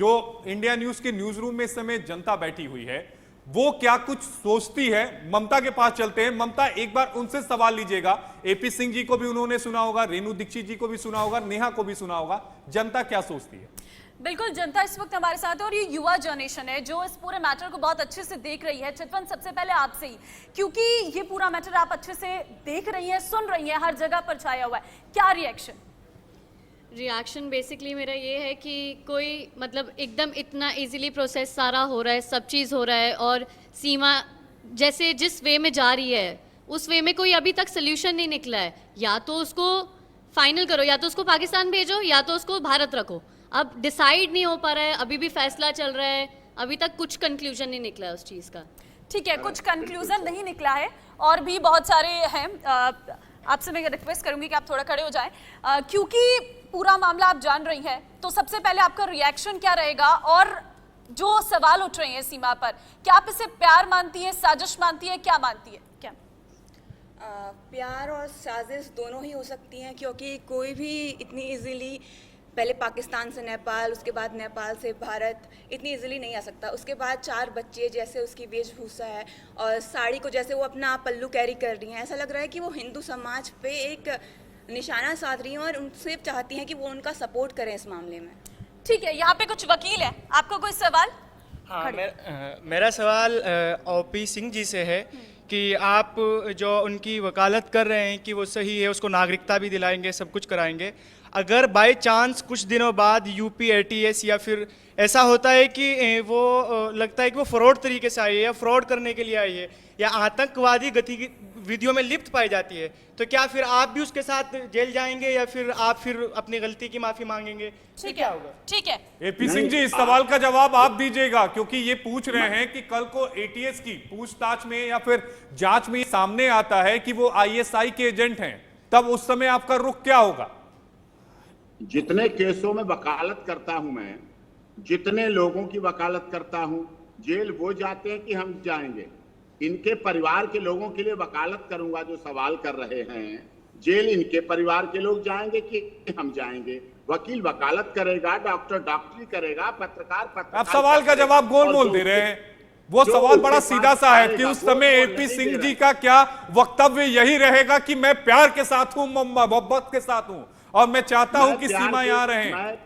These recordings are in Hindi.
जो इंडिया न्यूज के न्यूज रूम में इस समय जनता बैठी हुई है, वो क्या कुछ सोचती है? ममता के पास चलते हैं। ममता, एक बार उनसे सवाल लीजिएगा। एपी सिंह जी को भी उन्होंने सुना होगा, रेणु दीक्षित जी को भी सुना होगा, नेहा को भी सुना होगा। जनता क्या सोचती है? बिल्कुल, जनता इस वक्त हमारे साथ है और ये युवा जनरेशन है जो इस पूरे मैटर को बहुत अच्छे से देख रही है। चितवन, सबसे पहले आपसे ही, क्योंकि ये पूरा मैटर आप अच्छे से देख रही हैं, सुन रही हैं, हर जगह पर छाया हुआ है, क्या रिएक्शन बेसिकली मेरा ये है कि कोई मतलब एकदम इतना इजीली प्रोसेस सारा हो रहा है, सब चीज़ हो रहा है, और सीमा जैसे जिस वे में जा रही है उस वे में कोई अभी तक सोल्यूशन नहीं निकला है। या तो उसको फाइनल करो, या तो उसको पाकिस्तान भेजो, या तो उसको भारत रखो। अब डिसाइड नहीं हो पा रहा है, अभी भी फैसला चल रहा है, अभी तक कुछ कंक्लूजन नहीं निकला है उस चीज़ का। ठीक है, कुछ कंक्लूजन नहीं निकला है और भी बहुत सारे हैं। आपसे मैं रिक्वेस्ट करूंगी कि आप थोड़ा खड़े हो जाएं, क्योंकि पूरा मामला आप जान रही हैं, तो सबसे पहले आपका रिएक्शन क्या रहेगा? और जो सवाल उठ रहे हैं सीमा पर, क्या आप इसे प्यार मानती है, साजिश मानती है, क्या मानती है? क्या प्यार और साजिश दोनों ही हो सकती हैं, क्योंकि कोई भी इतनी इजीली पहले पाकिस्तान से नेपाल, उसके बाद नेपाल से भारत इतनी इजीली नहीं आ सकता। उसके बाद 4 बच्चे, जैसे उसकी वेशभूषा है और साड़ी को जैसे वो अपना पल्लू कैरी कर रही हैं, ऐसा लग रहा है कि वो हिंदू समाज पे एक निशाना साध रही हैं और उनसे चाहती हैं कि वो उनका सपोर्ट करें इस मामले में। ठीक है, यहाँ पे कुछ वकील है, आपको कोई सवाल? हाँ, मेरा सवाल ओपी सिंह जी से है कि आप जो उनकी वकालत कर रहे हैं कि वो सही है, उसको नागरिकता भी दिलाएंगे, सब कुछ कराएंगे। अगर बाय चांस कुछ दिनों बाद यूपी एटीएस या फिर ऐसा होता है कि वो लगता है कि वो फ्रॉड तरीके से आई है या फ्रॉड करने के लिए आई है या आतंकवादी गतिविधियों में लिप्त पाई जाती है, तो क्या फिर आप भी उसके साथ जेल जाएंगे या फिर आप फिर अपनी गलती की माफी मांगेंगे? ठीक क्या है, होगा? ठीक है। एपी सिंह जी, इस सवाल का जवाब आप दीजिएगा, क्योंकि ये पूछ रहे हैं कि कल को एटीएस की पूछताछ में या फिर जांच में सामने आता है कि वो आईएसआई के एजेंट हैं, तब उस समय आपका रुख क्या होगा? जितने केसों में वकालत करता हूं मैं, जितने लोगों की वकालत करता हूं, जेल वो जाते हैं कि हम जाएंगे? इनके परिवार के लोगों के लिए वकालत करूंगा जो सवाल कर रहे हैं। जेल इनके परिवार के लोग जाएंगे कि हम जाएंगे? वकील वकालत करेगा, डॉक्टर डॉक्टरी करेगा, पत्रकार आप सवाल का जवाब गोलमोल दे रहे हैं। वो सवाल बड़ा सीधा सा है कि उस समय एपी सिंह जी का क्या वक्तव्य यही रहेगा कि मैं प्यार के साथ हूं, मोहब्बत के साथ हूं और मैं चाहता हूं कि सीमा यहां रहे। मैं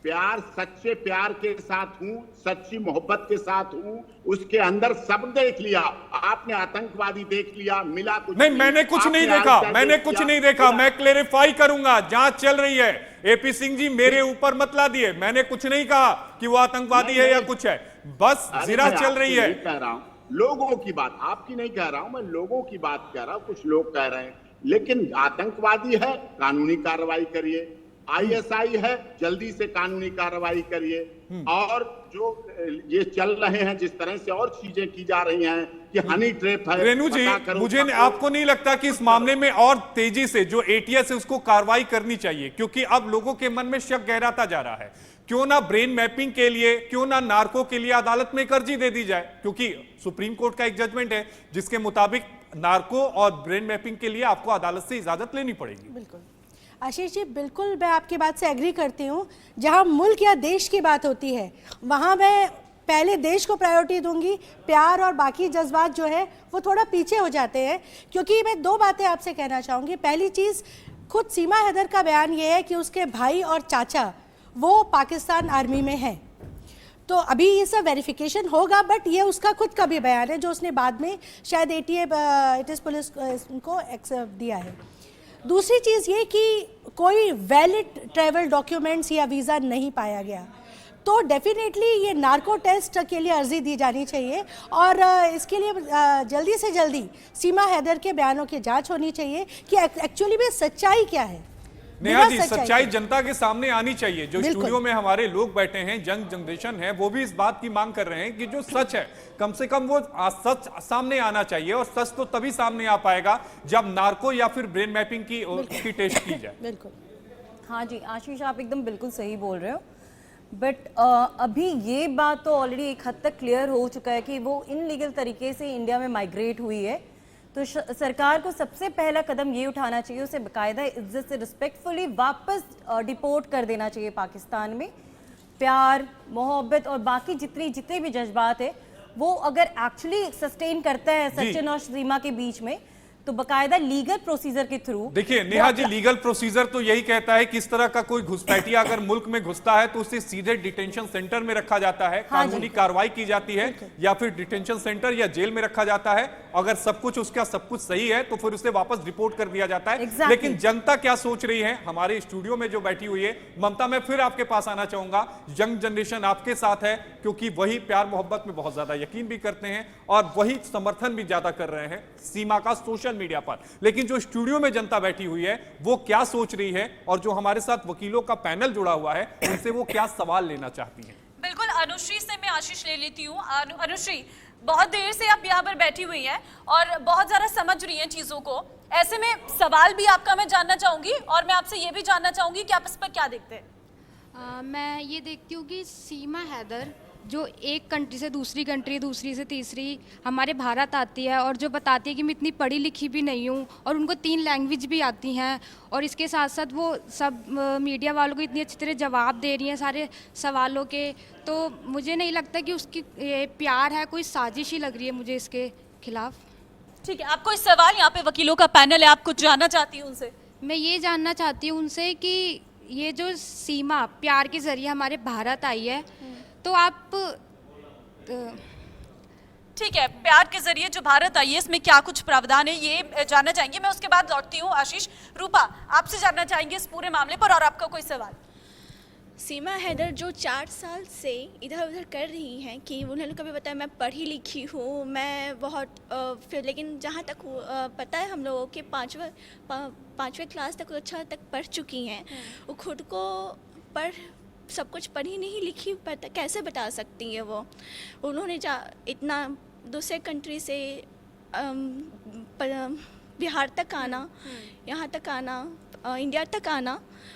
प्यार, सच्चे प्यार के साथ हूं, सच्ची मोहब्बत के साथ हूं। उसके अंदर सब देख लिया आपने, आतंकवादी देख लिया, मिला कुछ नहीं, मैंने कुछ नहीं देखा, मैंने कुछ नहीं देखा। मैं क्लेरिफाई करूंगा, जांच चल रही है। एपी सिंह जी, मेरे ऊपर मत ला दिए, मैंने कुछ नहीं कहा कि वो आतंकवादी है या कुछ है, बस जिरा चल रही है। कह रहा हूं लोगों की बात, आपकी नहीं कह रहा हूं मैं, लोगों की बात कह रहा हूं। कुछ लोग कह रहे हैं, लेकिन आतंकवादी है, कानूनी कार्रवाई करिए। आईएसआई है, जल्दी से कानूनी कार्रवाई करिए। और जो ये चल रहे हैं, जिस तरह से और चीजें की जा रही हैं कि हनी ट्रैप है। रेणु जी, मुझे आपको नहीं लगता कि इस मामले में और तेजी से जो एटीएस है उसको कार्रवाई करनी चाहिए? क्योंकि अब लोगों के मन में शक गहराता जा रहा है। क्यों ना ब्रेन मैपिंग के लिए, क्यों ना नार्को के लिए अदालत में एक अर्जी दे दी जाए, क्योंकि सुप्रीम कोर्ट का एक जजमेंट है जिसके मुताबिक नार्को और ब्रेन मैपिंग के लिए आपको अदालत से इजाजत लेनी पड़ेगी। बिल्कुल आशीष जी, बिल्कुल मैं आपकी बात से एग्री करती हूँ। जहाँ मुल्क या देश की बात होती है वहाँ मैं पहले देश को प्रायोरिटी दूंगी, प्यार और बाकी जज्बात जो है वो थोड़ा पीछे हो जाते हैं। क्योंकि मैं 2 बातें आपसे कहना चाहूँगी। पहली चीज़, खुद सीमा हैदर का बयान ये है कि उसके भाई और चाचा वो पाकिस्तान आर्मी में हैं। तो अभी ये सब वेरिफिकेशन होगा, बट ये उसका खुद का भी बयान है जो उसने बाद में शायद एटीएस पुलिस को एक्सेप्ट दिया है। दूसरी चीज़ ये कि कोई वैलिड ट्रैवल डॉक्यूमेंट्स या वीज़ा नहीं पाया गया, तो डेफिनेटली ये नार्को टेस्ट के लिए अर्जी दी जानी चाहिए और इसके लिए जल्दी से जल्दी सीमा हैदर के बयानों की जांच होनी चाहिए कि एक्चुअली में सच्चाई क्या है। नेहा जी, सच्चाई जनता के सामने आनी चाहिए। जो स्टूडियो में हमारे लोग बैठे हैं, यंग जनरेशन है, वो भी इस बात की मांग कर रहे हैं कि जो सच है कम से कम वो सच सामने आना चाहिए। और सच तो तभी सामने आ पाएगा जब नार्को या फिर ब्रेन मैपिंग की टेस्ट की जाए। बिल्कुल, हाँ जी आशीष, आप एकदम बिल्कुल सही बोल रहे हो। बट अभी ये बात तो ऑलरेडी एक हद तक क्लियर हो चुका है कि वो इनलीगल तरीके से इंडिया में माइग्रेट हुई है। तो सरकार को सबसे पहला कदम ये उठाना चाहिए, उसे बाकायदा इज्जत से रिस्पेक्टफुली वापस डिपोर्ट कर देना चाहिए पाकिस्तान में। प्यार, मोहब्बत और बाकी जितने भी जज्बात है वो अगर एक्चुअली सस्टेन करता है सचिन और सीमा के बीच में, तो बकायदा लीगल प्रोसीजर के थ्रू। देखिए नेहा जी, लीगल प्रोसीजर तो यही कहता है कि इस तरह का कोई घुसपैठिया अगर मुल्क में घुसता है तो उसे सीधे डिटेंशन सेंटर में रखा जाता है, कानूनी कार्रवाई की जाती है, या फिर डिटेंशन सेंटर या जेल में रखा जाता है। अगर सब कुछ सही है तो फिर उसे वापस रिपोर्ट कर दिया जाता है। लेकिन जनता क्या सोच रही है, हमारे स्टूडियो में जो बैठी हुई है ममता, मैं फिर आपके पास आना चाहूंगा। यंग जनरेशन आपके साथ है क्योंकि वही प्यार मोहब्बत में बहुत ज्यादा यकीन भी करते हैं और वही समर्थन भी ज्यादा कर रहे हैं सीमा का सोशल मीडिया पर। लेकिन जो स्टूडियो में जनता बैठी हुई है वो क्या सोच रही है, और जो हमारे साथ वकीलों का पैनल जुड़ा हुआ है उनसे वो क्या सवाल लेना चाहती हैं। बिल्कुल, अनुश्री से मैं आशीष ले लेती हूँ। अनुश्री, बहुत देर से आप यहाँ पर बैठी हुई हैं और बहुत ज्यादा समझ रही हैं चीजों को। ऐसे में सवाल भी आपका मैं जानना चाहूंगी और मैं आपसे ये भी जानना चाहूंगी कि आप इस पर क्या देखते हैं। मैं ये देखती हूँ कि सीमा हैदर जो एक कंट्री से दूसरी कंट्री, दूसरी से तीसरी हमारे भारत आती है और जो बताती है कि मैं इतनी पढ़ी लिखी भी नहीं हूँ, और उनको 3 लैंग्वेज भी आती हैं, और इसके साथ साथ वो सब मीडिया वालों को इतनी अच्छी तरह जवाब दे रही हैं सारे सवालों के। तो मुझे नहीं लगता कि उसकी ये प्यार है, कोई साजिश ही लग रही है मुझे इसके खिलाफ। ठीक है, आपको इस सवाल, यहाँ पे वकीलों का पैनल है, आप कुछ जानना चाहती हूँ उनसे? मैं ये जानना चाहती हूँ उनसे कि ये जो सीमा प्यार के ज़रिए हमारे भारत आई है, तो आप ठीक है, प्यार के जरिए जो भारत आई है इसमें क्या कुछ प्रावधान है ये जानना चाहेंगे। मैं उसके बाद लौटती हूँ आशीष। रूपा, आपसे जानना चाहेंगे इस पूरे मामले पर, और आपका कोई सवाल? सीमा हैदर जो 4 साल से इधर उधर कर रही हैं कि उन्होंने कभी बताया मैं पढ़ी लिखी हूँ, मैं बहुत फिर, लेकिन जहाँ तक पता है हम लोगों के 5वें क्लास तक अच्छा तक पढ़ चुकी हैं। वो खुद को सब कुछ पढ़ी नहीं लिखी पता कैसे बता सकती है वो? उन्होंने इतना दूसरे कंट्री से बिहार तक आना, यहाँ तक आना, इंडिया तक आना,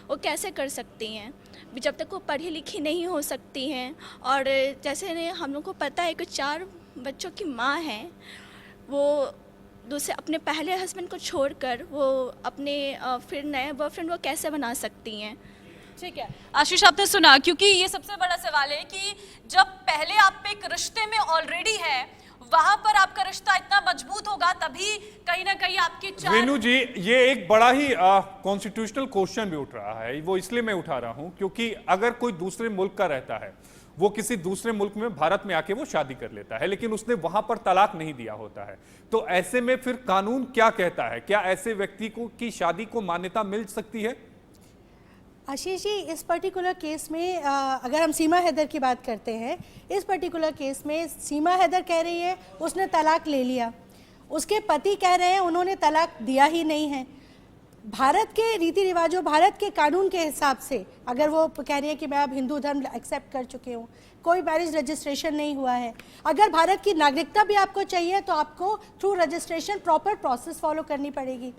वो कैसे कर सकती हैं जब तक वो पढ़ी लिखी नहीं हो सकती हैं? और जैसे हम लोग को पता है कि 4 बच्चों की माँ हैं, वो दूसरे अपने पहले हस्बैंड को छोड़कर वो अपने फिर नए बॉयफ्रेंड वो कैसे बना सकती हैं? ठीक है आशीष, आपने सुना, क्योंकि ये सबसे बड़ा सवाल है कि जब पहले आप एक रिश्ते में ऑलरेडी है, वहां पर आपका रिश्ता इतना मजबूत होगा तभी कहीं ना कहीं आपकी रेनू जी, ये एक बड़ा ही कॉन्स्टिट्यूशनल क्वेश्चन भी उठ रहा है। वो इसलिए मैं उठा रहा हूं क्योंकि अगर कोई दूसरे मुल्क का रहता है, वो किसी दूसरे मुल्क में भारत में आके वो शादी कर लेता है, लेकिन उसने वहां पर तलाक नहीं दिया होता है, तो ऐसे में फिर कानून क्या कहता है? क्या ऐसे व्यक्ति को की शादी को मान्यता मिल सकती है? आशीष जी, इस पर्टिकुलर केस में अगर हम सीमा हैदर की बात करते हैं, इस पर्टिकुलर केस में सीमा हैदर कह रही है उसने तलाक ले लिया, उसके पति कह रहे हैं उन्होंने तलाक दिया ही नहीं है। भारत के रीति रिवाजों, भारत के कानून के हिसाब से अगर वो कह रही है कि मैं अब हिंदू धर्म एक्सेप्ट कर चुकी हूँ, कोई मैरिज रजिस्ट्रेशन नहीं हुआ है, अगर भारत की नागरिकता भी आपको चाहिए तो आपको through registration proper process follow करनी पड़ेगी।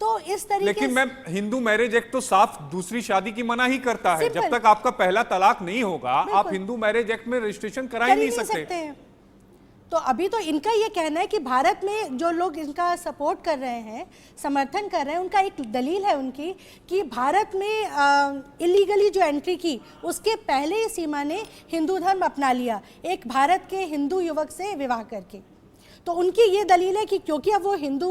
तो इस तरीके लेकिन मैम, हिंदू मैरिज एक्ट तो साफ दूसरी शादी की मना ही करता है। जब तक आपका पहला तलाक नहीं होगा, आप हिंदू मैरिज एक्ट में रजिस्ट्रेशन करा ही नहीं सकते। तो अभी तो इनका ये कहना है कि भारत में जो लोग इनका सपोर्ट कर रहे हैं, समर्थन कर रहे हैं, उनका एक दलील है उनकी कि भारत में इलीगली जो एंट्री की उसके पहले ही सीमा ने हिंदू धर्म अपना लिया, एक भारत के हिंदू युवक से विवाह करके। तो उनकी ये दलील है कि क्योंकि अब वो हिंदू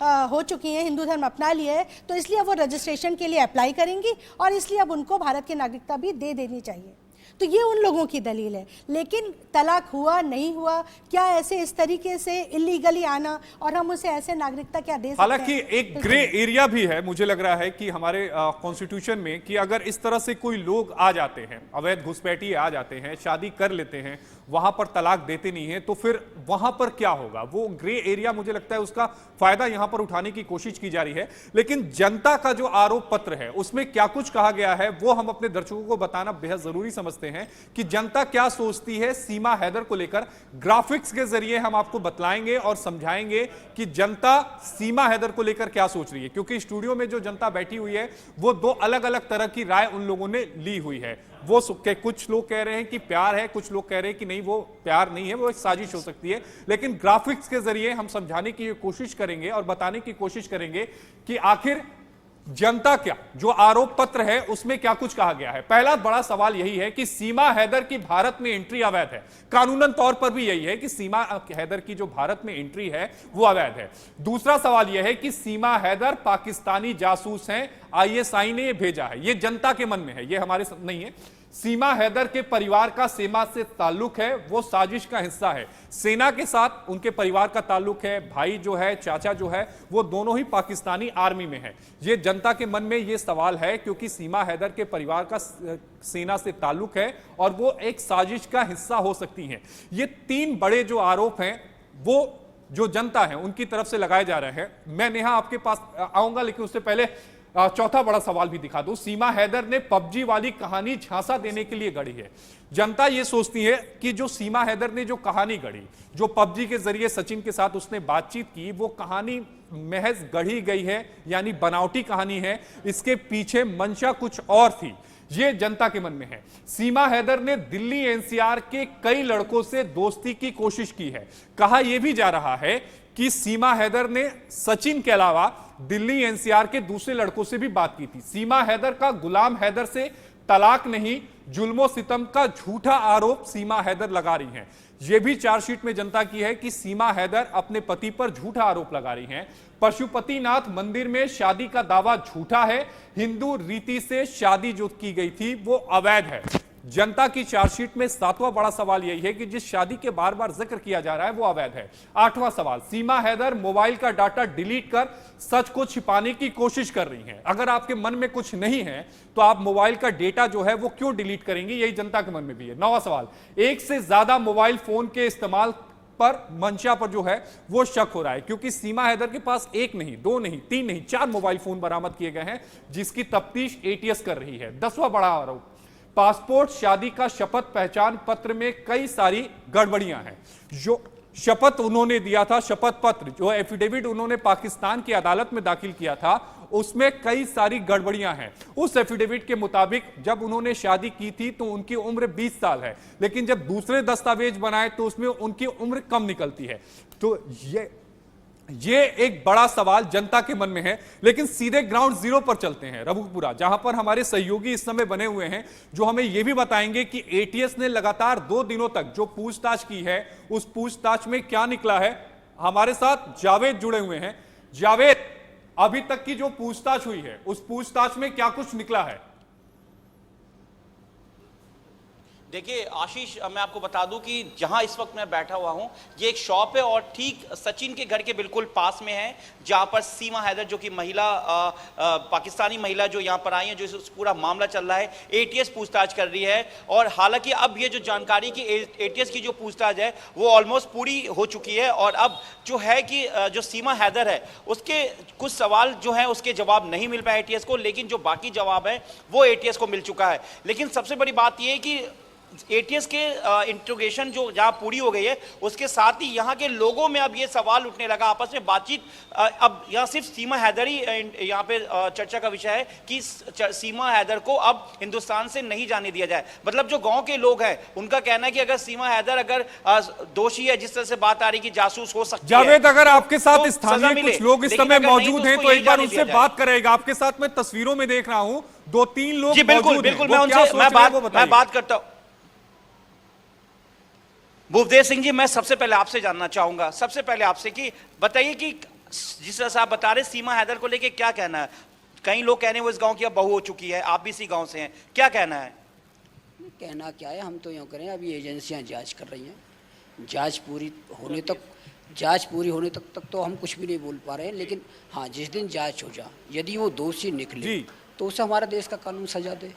हो चुकी हैं, हिंदू धर्म अपना लिया है, तो इसलिए वो रजिस्ट्रेशन के लिए अप्लाई करेंगी और इसलिए अब उनको भारत की नागरिकता भी दे देनी चाहिए। तो ये उन लोगों की दलील है। लेकिन तलाक हुआ नहीं हुआ, क्या ऐसे इस तरीके से इलीगली आना और हम उसे ऐसे नागरिकता क्या दे सकते हैं? हालांकि एक ग्रे एरिया भी है, मुझे लग रहा है कि हमारे कॉन्स्टिट्यूशन में, कि अगर इस तरह से कोई लोग आ जाते हैं, अवैध घुसपैठिए आ जाते हैं, शादी कर लेते हैं, वहां पर तलाक देते नहीं है, तो फिर वहां पर क्या होगा? वो ग्रे एरिया मुझे लगता है उसका फायदा यहां पर उठाने की कोशिश की जा रही है। लेकिन जनता का जो आरोप पत्र है उसमें क्या कुछ कहा गया है वो हम अपने दर्शकों को बताना बेहद जरूरी समझते हैं कि जनता क्या सोचती है सीमा हैदर को लेकर। ग्राफिक्स के जरिए हम आपको बतलाएंगे और समझाएंगे कि जनता सीमा हैदर को लेकर क्या सोच रही है, क्योंकि स्टूडियो में जो जनता बैठी हुई है वो 2 अलग अलग तरह की राय उन लोगों ने ली हुई है। वो कुछ लोग कह रहे हैं कि प्यार है, कुछ लोग कह रहे हैं कि नहीं, वो प्यार नहीं है, वो एक साजिश हो सकती है। लेकिन ग्राफिक्स के जरिए हम समझाने की कोशिश करेंगे और बताने की कोशिश करेंगे कि आखिर जनता क्या, जो आरोप पत्र है उसमें क्या कुछ कहा गया है? पहला बड़ा सवाल यही है कि सीमा हैदर की भारत में एंट्री अवैध है। कानूनन तौर पर भी यही है कि सीमा हैदर की जो भारत में एंट्री है वो अवैध है। दूसरा सवाल यह है कि सीमा हैदर पाकिस्तानी जासूस हैं, आईएसआई ने ये भेजा है। ये जनता के मन में है, ये हमारे नहीं है। सीमा हैदर के परिवार का सेना से ताल्लुक है, वो साजिश का हिस्सा है। सेना के साथ उनके परिवार का ताल्लुक है, भाई जो है, चाचा जो है, वो दोनों ही पाकिस्तानी आर्मी में है। ये जनता के मन में ये सवाल है क्योंकि सीमा हैदर के परिवार का सेना से ताल्लुक है और वो एक साजिश का हिस्सा हो सकती हैं। ये तीन बड़े जो आरोप हैं वो जो जनता है उनकी तरफ से लगाए जा रहे हैं। मैं नेहा आपके पास आऊंगा, लेकिन उससे पहले चौथा बड़ा सवाल भी दिखा दूं। सीमा हैदर ने पबजी वाली कहानी झांसा देने के लिए गढ़ी है। जनता यह सोचती है कि जो सीमा हैदर ने जो कहानी गढ़ी, जो पबजी के जरिए सचिन के साथ उसने बातचीत की, वो कहानी महज गढ़ी गई है, यानी बनावटी कहानी है। इसके पीछे मंशा कुछ और थी, ये जनता के मन में है। सीमा हैदर ने दिल्ली एनसीआर के कई लड़कों से दोस्ती की कोशिश की है। कहा यह भी जा रहा है कि सीमा हैदर ने सचिन के अलावा दिल्ली एनसीआर के दूसरे लड़कों से भी बात की थी। सीमा हैदर का गुलाम हैदर से तलाक नहीं, जुल्मो सितम का झूठा आरोप सीमा हैदर लगा रही हैं। यह भी चार्जशीट में जनता की है कि सीमा हैदर अपने पति पर झूठा आरोप लगा रही हैं। पशुपतिनाथ मंदिर में शादी का दावा झूठा है, हिंदू रीति से शादी जो की गई थी वो अवैध है। जनता की चार्जशीट में सातवां बड़ा सवाल यही है कि जिस शादी के बार बार जिक्र किया जा रहा है वो अवैध है। आठवां सवाल, सीमा हैदर मोबाइल का डाटा डिलीट कर सच को छिपाने की कोशिश कर रही हैं। अगर आपके मन में कुछ नहीं है तो आप मोबाइल का डेटा जो है वो क्यों डिलीट करेंगे, यही जनता के मन में भी है। नौवां सवाल, एक से ज्यादा मोबाइल फोन के इस्तेमाल पर मंशा पर जो है वो शक हो रहा है, क्योंकि सीमा हैदर के पास एक नहीं, दो नहीं, तीन नहीं, 4 मोबाइल फोन बरामद किए गए हैं जिसकी तफ्तीश एटीएस कर रही है। 10वां बड़ा आरोप, पासपोर्ट, शादी का शपथ पहचान पत्र में कई सारी गड़बड़ियां हैं। जो शपथ उन्होंने दिया था, शपथ पत्र जो एफिडेविट उन्होंने पाकिस्तान की अदालत में दाखिल किया था, उसमें कई सारी गड़बड़ियां हैं। उस एफिडेविट के मुताबिक जब उन्होंने शादी की थी तो उनकी उम्र 20 साल है, लेकिन जब दूसरे दस्तावेज बनाए तो उसमें उनकी उम्र कम निकलती है। तो ये एक बड़ा सवाल जनता के मन में है। लेकिन सीधे ग्राउंड जीरो पर चलते हैं, रघुपुरा, जहां पर हमारे सहयोगी इस समय बने हुए हैं, जो हमें यह भी बताएंगे कि एटीएस ने लगातार 2 दिनों तक जो पूछताछ की है उस पूछताछ में क्या निकला है। हमारे साथ जावेद जुड़े हुए हैं। जावेद, अभी तक की जो पूछताछ हुई है उस पूछताछ में क्या कुछ निकला है? देखिए आशीष, मैं आपको बता दूं कि जहां इस वक्त मैं बैठा हुआ हूं ये एक शॉप है और ठीक सचिन के घर के बिल्कुल पास में है, जहां पर सीमा हैदर जो कि महिला पाकिस्तानी महिला जो यहां पर आई है, जो इस पूरा मामला चल रहा है, एटीएस पूछताछ कर रही है। और हालांकि अब ये जो जानकारी की एटीएस की जो पूछताछ है वो ऑलमोस्ट पूरी हो चुकी है और अब जो है कि जो सीमा हैदर है उसके कुछ सवाल जो है उसके जवाब नहीं मिल पाए एटीएस को, लेकिन जो बाकी जवाब है वो एटीएस को मिल चुका है। लेकिन सबसे बड़ी बात यह है कि एटीएस के इंट्रोगेशन जो जहां पूरी हो गई है उसके साथ ही यहां के लोगों में अब ये सवाल उठने लगा, आपस में बातचीत। अब यहां सिर्फ सीमा हैदर ही यहां पे चर्चा का विषय है कि सीमा हैदर को अब हिंदुस्तान से नहीं जाने दिया जाए। मतलब जो गांव के लोग हैं उनका कहना है कि अगर सीमा हैदर अगर दोषी है, जिस तरह से बात आ रही कि जासूस हो सकती है। जावेद, अगर आपके साथ स्थानीय कुछ लोग इस समय मौजूद हैं तो एक बार उनसे बात करेगा। आपके साथ मैं तस्वीरों में देख रहा हूं 2-3 लोग जी, बिल्कुल बिल्कुल, मैं बात करता हूं। भूपदेव सिंह जी, मैं सबसे पहले आपसे जानना चाहूंगा, सबसे पहले आपसे कि बताइए कि जिस तरह से आप बता रहे सीमा हैदर को लेके क्या कहना है? कई लोग कह रहे हैं वो इस गांव की अब बहू हो चुकी है, आप भी इसी गांव से हैं, क्या कहना है? कहना क्या है, हम तो यूँ करें, अभी एजेंसियां जांच कर रही हैं। जांच पूरी होने तक तो हम कुछ भी नहीं बोल पा रहे हैं। लेकिन हाँ, जिस दिन जांच हो जाए, यदि वो दोषी निकले तो उसे हमारा देश का कानून सजा दे।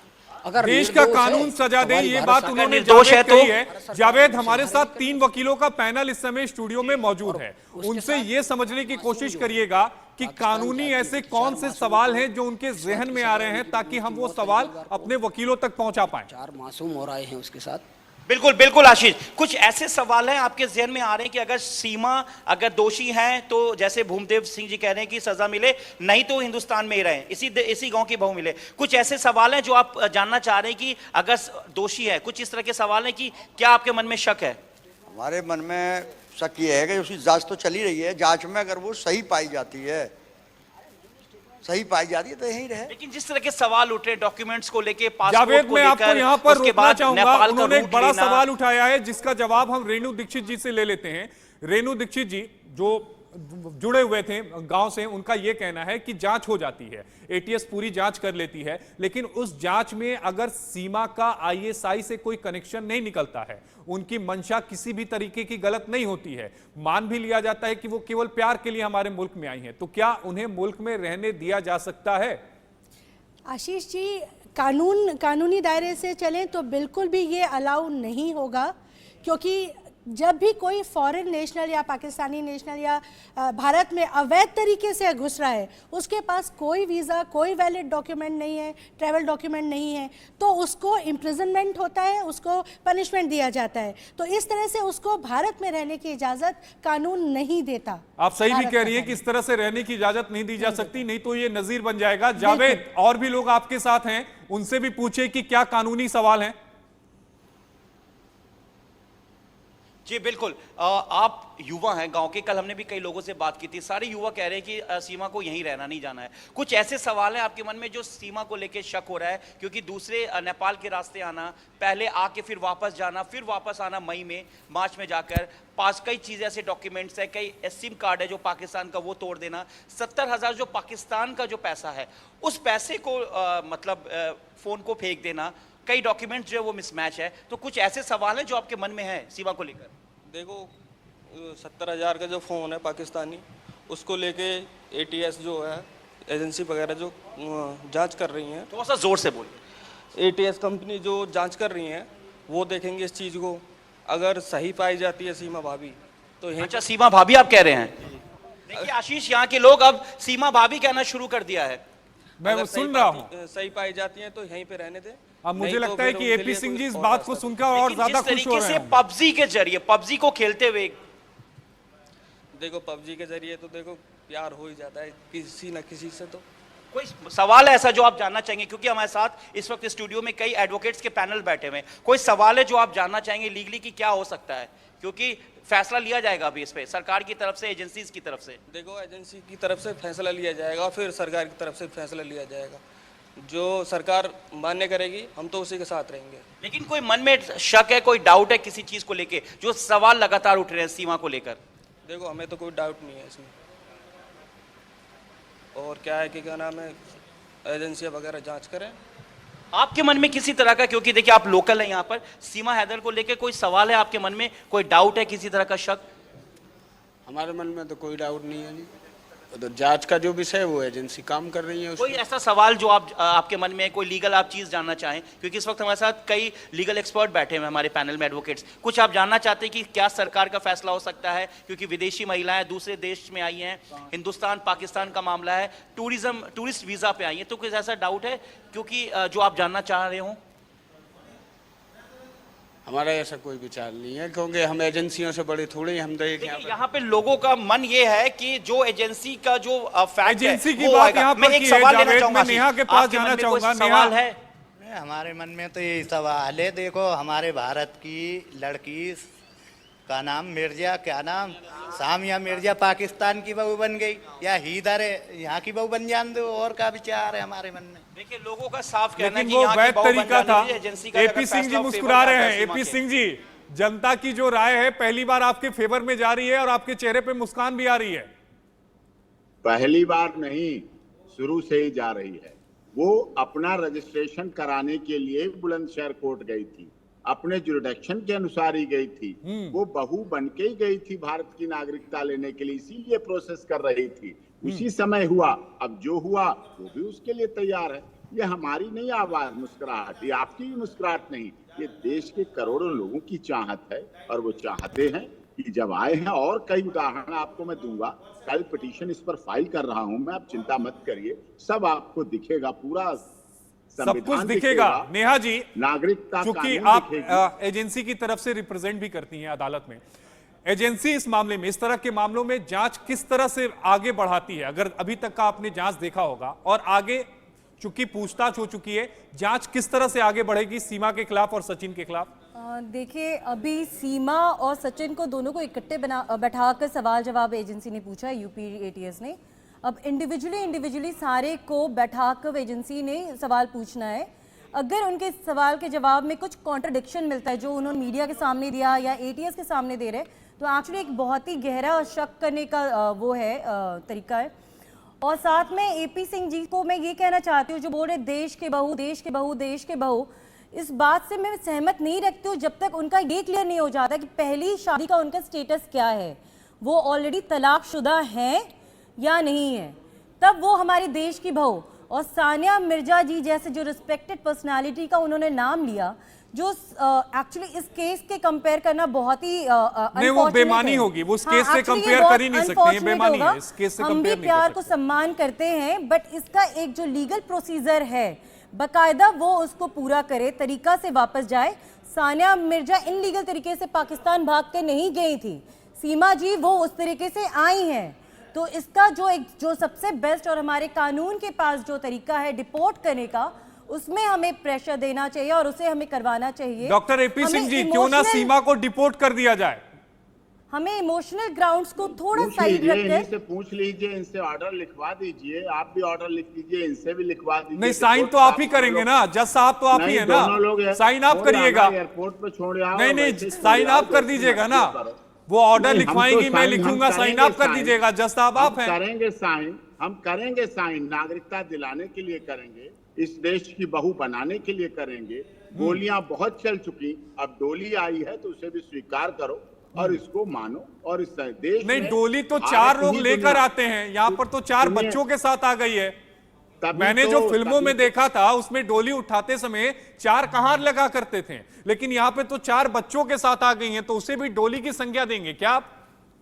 अगर देश का कानून सजा दे, ये बात उन्होंने जावेद कही है। जावेद, हमारे साथ 3 वकीलों का पैनल इस समय स्टूडियो में मौजूद है। उनसे ये समझने की कोशिश करिएगा कि कानूनी ऐसे कौन से सवाल हैं जो उनके जहन में आ रहे हैं, ताकि हम वो सवाल अपने वकीलों तक पहुंचा पाएं। 4 मासूम हो रहे हैं उसके साथ। बिल्कुल बिल्कुल आशीष, कुछ ऐसे सवाल हैं आपके जहन में आ रहे हैं कि अगर सीमा अगर दोषी हैं तो जैसे भूपदेव सिंह जी कह रहे हैं कि सजा मिले, नहीं तो हिंदुस्तान में ही रहें, इसी गांव की बहू मिले। कुछ ऐसे सवाल हैं जो आप जानना चाह रहे हैं कि अगर दोषी है, कुछ इस तरह के सवाल हैं कि क्या आपके मन में शक है? हमारे मन में शक ये है कि उसकी जांच तो चली रही है, जांच में अगर वो सही पाई जाती है सही पाई जाती है तो यहीं रहे। लेकिन जिस तरह के सवाल उठ रहे डॉक्यूमेंट्स को लेके, जावेद, पासपोर्ट को मैं आपको लेकर, यहाँ पर उसके रोकना बाद चाहूंगा। नेपाल का उन्होंने एक रूट बड़ा लेना। सवाल उठाया है जिसका जवाब हम रेणु दीक्षित जी से ले लेते हैं। रेणु दीक्षित जी जो जुड़े हुए थे गांव से, उनका यह कहना है कि जांच हो जाती है, एटीएस पूरी जांच कर लेती है, लेकिन उस जांच में अगर सीमा का आईएसआई से कोई कनेक्शन नहीं निकलता है, उनकी मंशा किसी भी तरीके की गलत नहीं होती है, मान भी लिया जाता है कि वो केवल प्यार के लिए हमारे मुल्क में आई हैं, तो क्या उन्हें मुल्क में रहने दिया जा सकता है? आशीष जी, कानूनी दायरे से चलें तो बिल्कुल भी ये अलाउ नहीं होगा, क्योंकि जब भी कोई फॉरेन नेशनल या पाकिस्तानी नेशनल या भारत में अवैध तरीके से घुस रहा है, उसके पास कोई वीज़ा, कोई वैलिड डॉक्यूमेंट नहीं है, ट्रैवल डॉक्यूमेंट नहीं है, तो उसको इम्प्रिजनमेंट होता है, उसको पनिशमेंट दिया जाता है। तो इस तरह से उसको भारत में रहने की इजाज़त कानून नहीं देता। आप सही भी कह रही हैं कि इस तरह से रहने की इजाज़त नहीं दी जा सकती, नहीं तो ये नज़ीर बन जाएगा। जावेद, और भी लोग आपके साथ हैं, उनसे भी पूछे कि क्या कानूनी सवाल हैं। जी बिल्कुल, आप युवा हैं गांव के, कल हमने भी कई लोगों से बात की थी, सारे युवा कह रहे हैं कि सीमा को यहीं रहना, नहीं जाना है। कुछ ऐसे सवाल हैं आपके मन में जो सीमा को लेके शक हो रहा है, क्योंकि दूसरे नेपाल के रास्ते आना, पहले आके फिर वापस जाना, फिर वापस आना मई में, मार्च में जाकर, पास कई चीज़ें ऐसे डॉक्यूमेंट्स है, कई सिम कार्ड है जो पाकिस्तान का, वो तोड़ देना, 70,000 जो पाकिस्तान का जो पैसा है, उस पैसे को फ़ोन को फेंक देना, कई डॉक्यूमेंट्स जो है वो मिसमैच है। तो कुछ ऐसे सवाल हैं जो आपके मन में है सीमा को लेकर? देखो, 70,000 का जो फ़ोन है पाकिस्तानी, उसको लेके एटीएस जो है, एजेंसी वगैरह जो जांच कर रही हैं, थोड़ा सा जोर से बोलिए। एटीएस कंपनी जो जांच कर रही हैं वो देखेंगे इस चीज़ को। अगर सही पाई जाती है सीमा भाभी तो यहीं। अच्छा, सीमा भाभी आप कह रहे हैं? देखिए आशीष, यहाँ के लोग अब सीमा भाभी कहना शुरू कर दिया है। मैं सुन रहा हूँ। सही पाई जाती है तो यहीं पे रहने दे। अब मुझे लगता है कि एपी सिंह जी इस बात को सुनकर और ज्यादा खुश हो रहे हैं। पबजी के जरिए, पबजी को खेलते हुए, देखो पबजी के जरिए तो देखो प्यार हो ही जाता है किसी न किसी से। तो कोई सवाल है ऐसा जो आप जानना चाहेंगे? क्योंकि हमारे साथ इस वक्त स्टूडियो में कई एडवोकेट्स के पैनल बैठे हुए हैं, कोई सवाल है जो आप जानना चाहेंगे लीगली कि क्या हो सकता है? क्योंकि फैसला लिया जाएगा अभी इस पे सरकार की तरफ से, एजेंसीज की तरफ से। देखो, एजेंसी की तरफ से फैसला लिया जाएगा, फिर सरकार की तरफ से फैसला लिया जाएगा। जो सरकार मान्य करेगी हम तो उसी के साथ रहेंगे। लेकिन कोई मन में शक है, कोई डाउट है किसी चीज को लेके, जो सवाल लगातार उठ रहे हैं सीमा को लेकर? देखो, हमें तो कोई डाउट नहीं है इसमें। और क्या है कि क्या नाम है, एजेंसियां वगैरह जांच करें। आपके मन में किसी तरह का, क्योंकि देखिए आप लोकल हैं यहाँ पर, सीमा हैदर को लेकर कोई सवाल है आपके मन में, कोई डाउट है, किसी तरह का शक? हमारे मन में तो कोई डाउट नहीं है जी। तो जांच का जो विषय है वो एजेंसी काम कर रही है। कोई ऐसा सवाल जो आपके मन में है, कोई लीगल आप चीज जानना चाहें? क्योंकि इस वक्त हमारे साथ कई लीगल एक्सपर्ट बैठे हुए हैं हमारे पैनल में, एडवोकेट्स। कुछ आप जानना चाहते हैं कि क्या सरकार का फैसला हो सकता है? क्योंकि विदेशी महिलाएं दूसरे देश में आई हैं, हिंदुस्तान पाकिस्तान का मामला है, टूरिस्ट वीजा पे आई है, तो कुछ ऐसा डाउट है क्योंकि जो आप जानना चाह रहे हो? हमारा ऐसा कोई विचार नहीं है, क्योंकि हम एजेंसियों से बड़े थोड़े, हम तो एक यहाँ पे लोगों का मन ये है कि जो एजेंसी का जो फैक्ट एजेंसी की बात यहाँ पर की है। जावेद, मैं नेहा के पास जाना चाहूंगा। सवाल है हमारे मन में तो यही सवाल है। देखो, हमारे भारत की लड़की का नाम मिर्जा, क्या नाम, सामिया मिर्जा पाकिस्तान की बहू बन गई, या हीदर यहाँ की बहू बन जान दो, और का विचार है हमारे मन में। देखिए लोगों का साफ कहना है लेकिन कि वो यहाँ वैध की बहु तरीका बन था। जानी एजेंसी का एपी सिंह जी मुस्कुरा रहे हैं। एपी सिंह जी, जनता की जो राय है पहली बार आपके फेवर में जा रही है और आपके चेहरे पे मुस्कान भी आ रही है। पहली बार नहीं, शुरू से ही जा रही है। वो अपना रजिस्ट्रेशन कराने के लिए बुलंदशहर कोर्ट गई थी, अपने जुरिडिक्शन के अनुसार ही गई थी। वो बहू बन के ही गई थी भारत की नागरिकता लेने के लिए, इसीलिए प्रोसेस कर रही थी। उसी समय हुआ, अब जो हुआ वो भी उसके लिए तैयार है। ये हमारी नहीं आवाज मुस्कुराहट, ये आपकी भी मुस्कुराहट नहीं, ये देश के करोड़ों लोगों की चाहत है। और वो चाहते हैं कि जब आए हैं, और कई उदाहरण आपको मैं दूंगा, कल पिटीशन इस पर फाइल कर रहा हूं मैं, आप चिंता मत करिए, सब आपको दिखेगा, पूरा सब कुछ दिखेगा। नेहा जी, नागरिकता चूंकि आप एजेंसी की तरफ से रिप्रेजेंट भी करती हैं अदालत में, एजेंसी इस मामले में, इस तरह के मामलों में जांच किस तरह से आगे बढ़ाती है? अगर अभी तक का आपने जांच देखा होगा, और आगे चूंकि पूछताछ हो चुकी है, जांच किस तरह से आगे बढ़ेगी सीमा के खिलाफ और सचिन के खिलाफ? देखिए, अभी सीमा और सचिन को दोनों को इकट्ठे बैठाकर सवाल जवाब एजेंसी ने पूछा है, यूपी एटीएस ने। अब इंडिविजुअली सारे को बैठाकर एजेंसी ने सवाल पूछना है। अगर उनके सवाल के जवाब में कुछ कॉन्ट्रडिक्शन मिलता है जो उन्होंने मीडिया के सामने दिया या एटीएस के सामने दे रहे, तो एक्चुअली एक बहुत ही गहरा शक करने का वो है तरीका है। और साथ में एपी सिंह जी को मैं ये कहना चाहती हूँ जो बोल रहे देश के बहू देश के बहू देश के बहू, इस बात से मैं सहमत नहीं रखती हूँ जब तक उनका ये क्लियर नहीं हो जाता कि पहली शादी का उनका स्टेटस क्या है, वो ऑलरेडी तलाकशुदा हैं या नहीं है, तब वो हमारे देश की बहू। और सानिया मिर्जा जी जैसे जो रिस्पेक्टेड पर्सनालिटी का उन्होंने नाम लिया, जो एक्चुअली इस केस के कंपेयर करना बहुत ही नहीं, वो बेमानी होगी, वो इस केस से कंपेयर कर ही नहीं सकते, बेमानी है, इस केस से हम भी प्यार को सम्मान करते हैं, बट इसका एक जो लीगल प्रोसीजर है बकायदा वो उसको पूरा करे, तरीका से वापस जाए। सानिया मिर्जा इनलीगल तरीके से पाकिस्तान भाग के नहीं गई थी, सीमा जी वो उस तरीके से आई हैं। तो इसका जो सबसे बेस्ट और हमारे कानून के पास जो तरीका है डिपोर्ट करने का, उसमें हमें प्रेशर देना चाहिए और उसे हमें करवाना चाहिए। डॉक्टर एपी सिंह जी, क्यों ना सीमा को डिपोर्ट कर दिया जाए? हमें इमोशनल ग्राउंड्स को थोड़ा साइड रखकर इनसे पूछ लीजिए, इनसे ऑर्डर लिखवा दीजिए, आप भी ऑर्डर लिख लीजिए, इनसे भी लिखवा दीजिए। नहीं, साइन तो आप ही करेंगे ना, जज साहब तो आप ही है ना, साइन आप करिएगा। एयरपोर्ट पे छोड़ आओ, नहीं, साइन आप कर दीजिएगा ना, वो ऑर्डर लिखवाएंगी, मैं लिखूंगा, साइन आप कर दीजिएगा, जज साहब आप हैं। करेंगे साइन, हम करेंगे साइन, नागरिकता दिलाने के लिए करेंगे, इस देश की बहू बनाने के लिए करेंगे। गोलियां बहुत चल चुकी, अब डोली आई है तो उसे भी स्वीकार करो और इसको मानो। और इस देश नहीं, डोली तो 4 लोग लेकर आते हैं, यहाँ पर तो 4 बच्चों के साथ आ गई है। मैंने जो फिल्मों में देखा था उसमें डोली उठाते समय 4 कहार लगा करते थे, लेकिन यहाँ पे तो 4 बच्चों के साथ आ गई हैं, तो उसे भी डोली की संज्ञा देंगे क्या आप?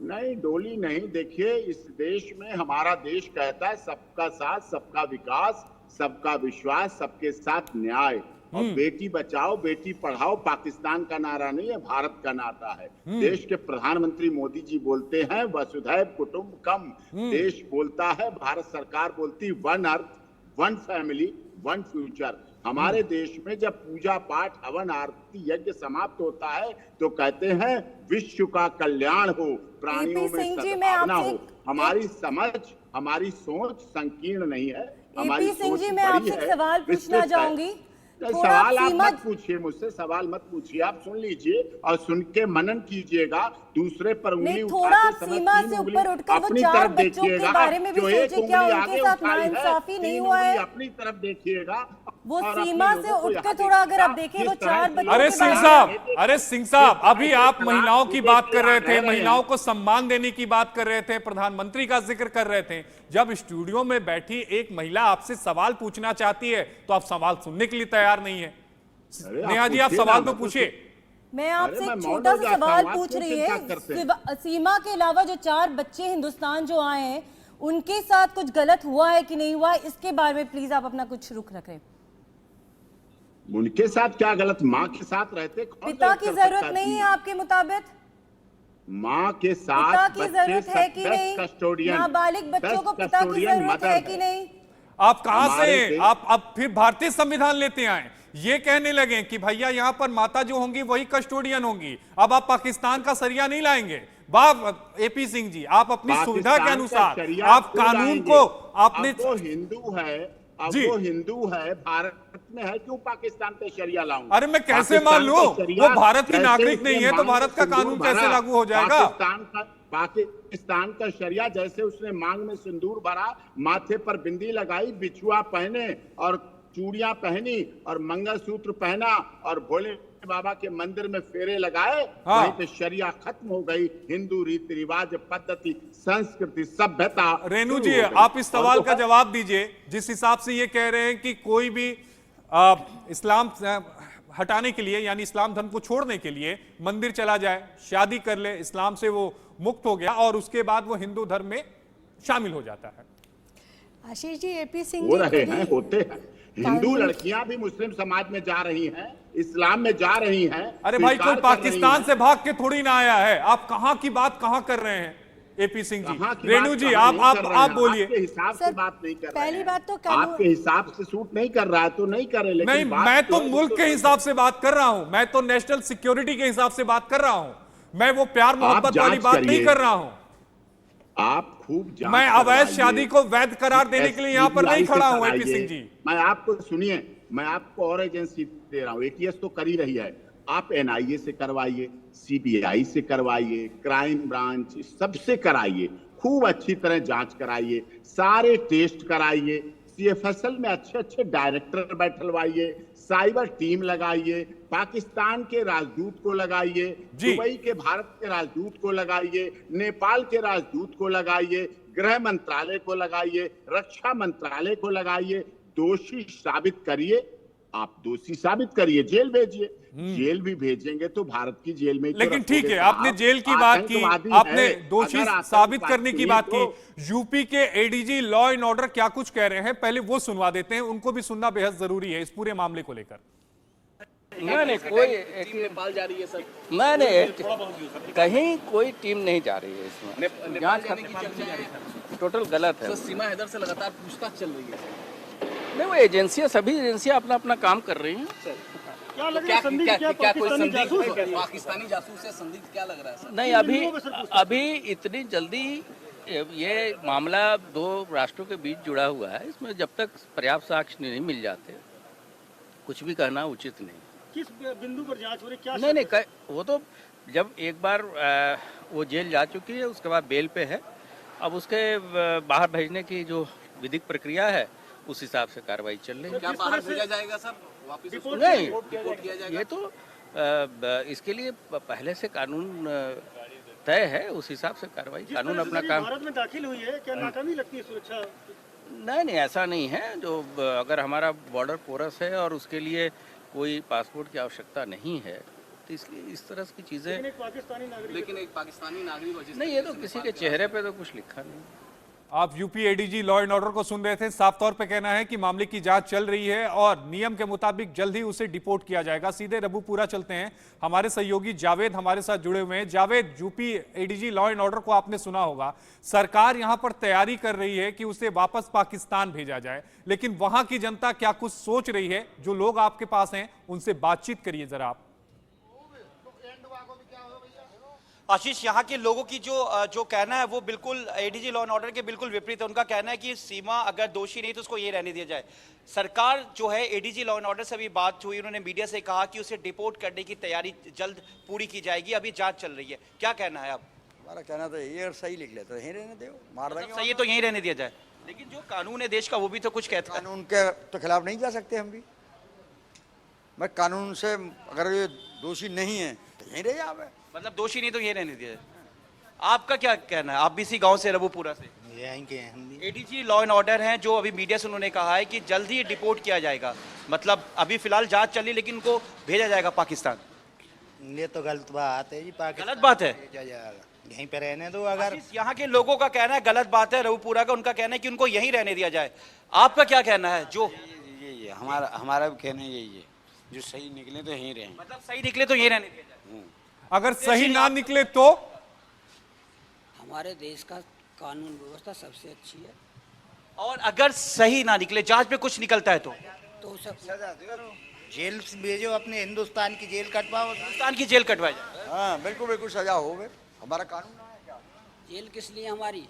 नहीं, डोली नहीं। देखिए, इस देश में हमारा देश कहता है सबका साथ सबका विकास, सबका विश्वास, सबके साथ न्याय। और बेटी बचाओ बेटी पढ़ाओ पाकिस्तान का नारा नहीं है, भारत का नारा है। देश के प्रधानमंत्री मोदी जी बोलते हैं वसुधैव कुटुंबकम, देश बोलता है, भारत सरकार बोलती one earth one family one future. हमारे देश में जब पूजा पाठ हवन आरती यज्ञ समाप्त होता है तो कहते हैं विश्व का कल्याण हो, प्राणियों में सद्भावना हो। हमारी समझ, हमारी सोच संकीर्ण नहीं है, हमारी सोच बड़ी है। मैं आपसे एक सवाल पूछना चाहूंगी। सवाल आप मत पूछिए मुझसे, सवाल मत पूछिए, आप सुन लीजिए और सुन के मनन कीजिएगा। दूसरे पर उंगली उठाते समय अपनी तरफ देखिएगा, जो एक उंगली आगे उठाई है 3 उंगली अपनी तरफ देखिएगा। वो सीमा से उठकर थोड़ा अगर आप देखें वो 4 बच्चों। अरे सिंह साहब, अभी आप महिलाओं की बात कर रहे थे, महिलाओं को सम्मान देने की बात कर रहे थे, प्रधानमंत्री का जिक्र कर रहे थे। जब स्टूडियो में बैठी एक महिला आपसे सवाल पूछना चाहती है तो आप सवाल सुनने के लिए तैयार नहीं है। नेहा जी, आप सवाल तो पूछिए। मैं आपसे एक छोटा सा सवाल पूछ रही है, सीमा के अलावा जो 4 बच्चे हिंदुस्तान जो आए हैं उनके साथ कुछ गलत हुआ है कि नहीं हुआ, इसके बारे में प्लीज आप अपना कुछ रुख रखें। उनके साथ क्या गलत? माँ के साथ रहते, पिता की जरूरत नहीं है आपके मुताबिक? माँ के साथ पिता की जरूरत है कि नहीं? नाबालिग बच्चों को पिता की जरूरत है कि नहीं? आप कहां से आप अब फिर भारतीय संविधान लेते आए, ये कहने लगे कि भैया यहाँ पर माता जो होंगी वही कस्टोडियन होंगी, अब आप पाकिस्तान का सरिया नहीं लाएंगे। वाह एपी सिंह जी, आप अपनी सुविधा के अनुसार आप कानून को आपने, हिंदू है, अब वो हिंदू है, भारत में है, क्यों पाकिस्तान पे शरिया लाऊं? अरे मैं कैसे मान लूं? वो भारत की नागरिक नहीं है तो भारत का कानून कैसे लागू हो जाएगा? पाकिस्तान का शरिया जैसे उसने मांग में सिंदूर भरा, माथे पर बिंदी लगाई, बिछुआ पहने और चूड़ियां पहनी और मंगलसूत्र पहना और भोले बाबा के मंदिर में फेरे लगाए, वहीं पे शरिया खत्म हो गई। हिंदू रीति रिवाज, पद्धति, संस्कृति, सभ्यता। रेणु जी, आप इस सवाल का जवाब दीजिए। जिस हिसाब से ये कह रहे हैं कि कोई भी इस्लाम हटाने के लिए यानी इस्लाम धर्म को छोड़ने के लिए मंदिर चला जाए, शादी कर ले, इस्लाम से वो मुक्त हो गया और उसके बाद वो हिंदू धर्म में शामिल हो जाता है। आशीष जी, एपी सिंह हो रहे हैं, होते हैं। हिंदू लड़कियां भी मुस्लिम समाज में जा रही हैं, इस्लाम में जा रही हैं। अरे भाई, कोई पाकिस्तान से भाग के थोड़ी ना आया है। आप कहां की बात कहां कर रहे हैं एपी सिंह जी? रेणु जी, आप बोलिए। आपके हिसाब से बात नहीं कर रहे हैं। पहली बात तो आपके हिसाब से सूट नहीं कर रहा है तो नहीं करे, लेकिन नहीं, मैं तो मुल्क के हिसाब से बात कर रहा हूं, मैं तो नेशनल सिक्योरिटी के हिसाब से बात कर रहा हूं, मैं वो प्यार मोहब्बत वाली बात नहीं कर रहा हूं। आप खूब जांच मैं अवैध करवाइए। शादी को वैध करार देने के लिए यहाँ पर नहीं खड़ा हूं एपी सिंह जी। मैं आपको सुनिए, मैं आपको और एजेंसी दे रहा हूं, एटीएस तो कर ही रही है, आप एनआईए से करवाइए, सीबीआई से करवाइए, क्राइम ब्रांच सबसे कराइए, खूब अच्छी तरह जांच कराइए, सारे टेस्ट कराइए, सीएफएसएल में अच्छे अच्छे डायरेक्टर बैठलवाइए, साइबर टीम लगाइए, पाकिस्तान के राजदूत को लगाइए, दुबई के भारत के राजदूत को लगाइए, नेपाल के राजदूत को लगाइए, गृह मंत्रालय को लगाइए, रक्षा मंत्रालय को लगाइए, दोषी साबित करिए, आप दोषी साबित करिए, जेल भेजिए, जेल भी भेजेंगे तो भारत की जेल में। लेकिन ठीक है, आपने जेल की बात की, आपने दोषी साबित करने की बात की, यूपी के एडीजी लॉ एंड ऑर्डर क्या कुछ कह रहे हैं, पहले वो सुनवा देते हैं, उनको भी सुनना बेहद जरूरी है इस पूरे मामले को लेकर। नहीं कोई नेपाल जा रही है सर, नहीं कहीं कोई टीम नहीं जा रही है इसमें, जांच टोटल गलत है। सीमा हैदर से लगातार पूछताछ चल रही है। नहीं, वो एजेंसियां, सभी एजेंसियां अपना अपना काम कर रही हैं। क्या लग रहा है, क्या कोई संदिग्ध पाकिस्तानी जासूस है, संदिग्ध क्या लग रहा है सर? नहीं, अभी इतनी जल्दी ये मामला दो राष्ट्रों के बीच जुड़ा हुआ है, इसमें जब तक पर्याप्त साक्ष्य नहीं मिल जाते कुछ भी कहना उचित नहीं। किस बिंदु पर जांच हो रही, क्या? नहीं, वो तो जब एक बार वो जेल जा चुकी है, उसके बाद बेल पे है, अब उसके बाहर भेजने की जो विधिक प्रक्रिया है उस हिसाब से कार्रवाई चल रही है। क्या बाहर भेजा जाएगा सर वापस? नहीं, ये तो इसके लिए पहले से कानून तय है, उस हिसाब से कार्रवाई, कानून अपना काम। भारत में दाखिल हुई है, क्या नाकामी लगती है सुरक्षा? नहीं, ऐसा नहीं है। जो अगर हमारा बॉर्डर पोरस है और उसके लिए कोई पासपोर्ट की आवश्यकता नहीं है, तो इसलिए इस तरह की चीजें। लेकिन एक पाकिस्तानी नागरिक नहीं, ये तो किसी के चेहरे पे तो कुछ लिखा नहीं। आप UP ADG law and order को सुन रहे थे, साफ तौर पे कहना है कि मामले की जांच चल रही है और नियम के मुताबिक जल्द ही उसे डिपोर्ट किया जाएगा। सीधे रबुपुरा चलते हैं, हमारे सहयोगी जावेद हमारे साथ जुड़े हुए हैं। Javed, UP ADG law and order को आपने सुना होगा, सरकार यहां पर तैयारी कर रही है कि उसे वापस पाकिस्तान भेजा जाए, लेकिन वहां की जनता क्या कुछ सोच रही है? जो लोग आपके पास हैं उनसे बातचीत करिए जरा आप। आशीष, यहाँ के लोगों की जो कहना है वो बिल्कुल एडीजी लॉ एंड ऑर्डर के बिल्कुल विपरीत है। उनका कहना है कि सीमा अगर दोषी नहीं तो उसको ये रहने दिया जाए। सरकार जो है, एडीजी लॉ एंड ऑर्डर से अभी बात हुई, उन्होंने मीडिया से कहा कि उसे डिपोर्ट करने की तैयारी जल्द पूरी की जाएगी, अभी जांच चल रही है। क्या कहना है आप? हमारा कहना तो ये, अगर सही लिख ले तो यहीं रहने दो, मार देंगे। सही है तो यहीं रहने दिया जाए, लेकिन जो कानून है देश का वो भी तो कुछ कहता है। कानून के तो खिलाफ नहीं जा सकते हम भी। मैं कानून से अगर ये दोषी नहीं है तो यहीं रह जाए, मतलब दोषी नहीं तो ये रहने दिया। आपका क्या कहना है? आप भी इसी गांव से, रबुपुरा से? यहीं के हैं। एडीजी लॉ एंड ऑर्डर हैं, जो अभी मीडिया से उन्होंने कहा है कि जल्द ही डिपोर्ट किया जाएगा, मतलब अभी फिलहाल जांच चली लेकिन उनको भेजा जाएगा पाकिस्तान। ये तो गलत बात है जी, गलत बात है, यहीं पे रहने दो। अगर यहाँ के लोगों का कहना है गलत बात है, रबुपुरा का उनका कहना है कि उनको यहीं रहने दिया जाए। आपका क्या कहना है? जो ये हमारा भी कहना यही है, जो सही निकले तो यहीं रहें। मतलब सही निकले तो यहीं रहने दिया जाए, अगर सही ना निकले तो? हमारे देश का कानून व्यवस्था सबसे अच्छी है, और अगर सही ना निकले, जांच में कुछ निकलता है तो सब जेल भेजो, अपने हिंदुस्तान की जेल कटवाओ, हिंदुस्तान की जेल कटवाई जाए। हाँ बिल्कुल सजा हो, हमारा कानून है क्या? जेल किस लिए? हमारी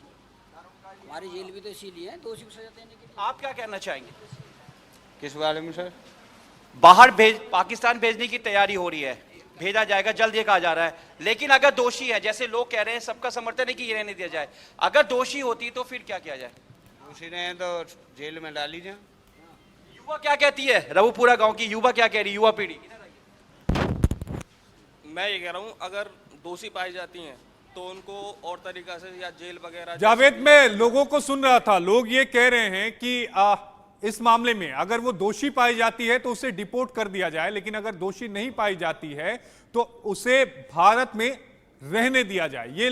जेल भी तो इसीलिए है, दोषी को सजा देने के लिए। आप क्या कहना चाहेंगे? किस बारे में सर? बाहर पाकिस्तान भेजने की तैयारी हो रही है, भेजा जाएगा जल्द, ये कहा जा रहा है, लेकिन अगर दोषी है, जैसे लोग कह रहे हैं, सबका समर्थन है कि ये रहने दिया जाए, अगर दोषी होती तो फिर क्या किया जाए? दोषी नहीं तो जेल में डाली जाए। युवा क्या कहती है? रबुपुरा गांव की युवा क्या कह रही है? युवा पीढ़ी मैं ये कह रहा हूँ, अगर दोषी पाई जाती हैं तो उनको और तरीका से या जेल वगैरह। जावेद, मैं लोगों को सुन रहा था, लोग ये कह रहे हैं कि इस मामले में अगर वो दोषी पाई जाती है तो उसे डिपोर्ट कर दिया जाए, लेकिन अगर दोषी नहीं पाई जाती है तो उसे भारत में रहने दिया जाए। ये